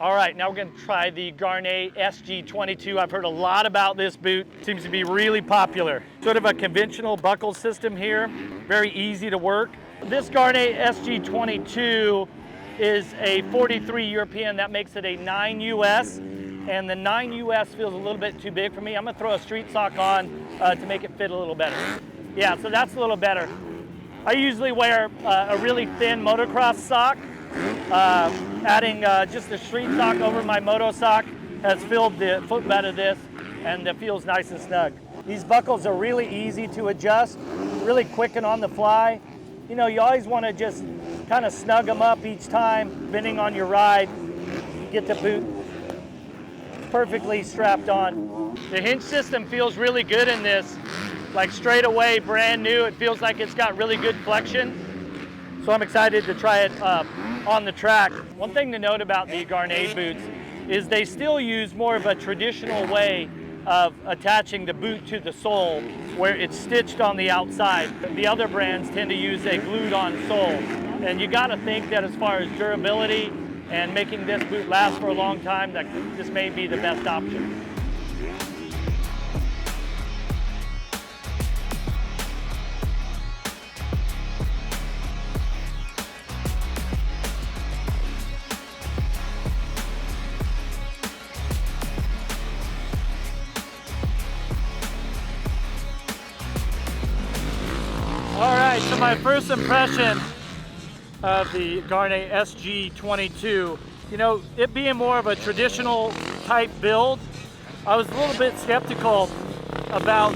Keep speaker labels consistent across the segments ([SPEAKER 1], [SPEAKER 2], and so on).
[SPEAKER 1] All right, now we're gonna try the Gaerne SG22. I've heard a lot about this boot. Seems to be really popular. Sort of a conventional buckle system here, very easy to work. This Gaerne SG22 is a 43 European. That makes it a 9 US, and the 9 US feels a little bit too big for me. I'm gonna throw a street sock on to make it fit a little better. Yeah, so that's a little better. I usually wear a really thin motocross sock. Adding just a street sock over my moto sock has filled the footbed of this, and it feels nice and snug. These buckles are really easy to adjust, really quick and on the fly. You know, you always want to just kind of snug them up each time, depending on your ride. Get the boot perfectly strapped on. The hinge system feels really good in this, like straight away, brand new. It feels like it's got really good flexion. So I'm excited to try it on the track. One thing to note about the Gaerne boots is they still use more of a traditional way of attaching the boot to the sole, where it's stitched on the outside. The other brands tend to use a glued-on sole. And you gotta think that as far as durability and making this boot last for a long time, that this may be the best option. All right, so my first impression of the Gaerne SG22, you know, it being more of a traditional type build, I was a little bit skeptical about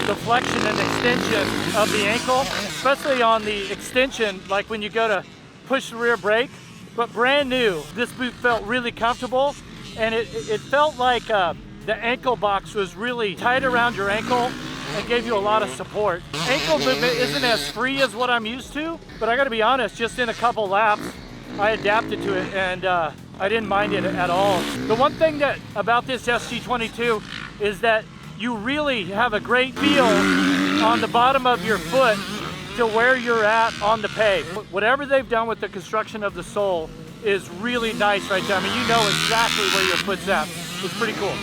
[SPEAKER 1] the flexion and extension of the ankle, especially on the extension, like when you go to push the rear brake. But brand new, this boot felt really comfortable, and it felt like the ankle box was really tight around your ankle and gave you a lot of support. Ankle movement isn't as free as what I'm used to, but I gotta be honest, just in a couple laps, I adapted to it, and I didn't mind it at all. The one thing about this SG22 is that you really have a great feel on the bottom of your foot to where you're at on the peg. Whatever they've done with the construction of the sole is really nice right there. I mean, you know exactly where your foot's at. It's pretty cool.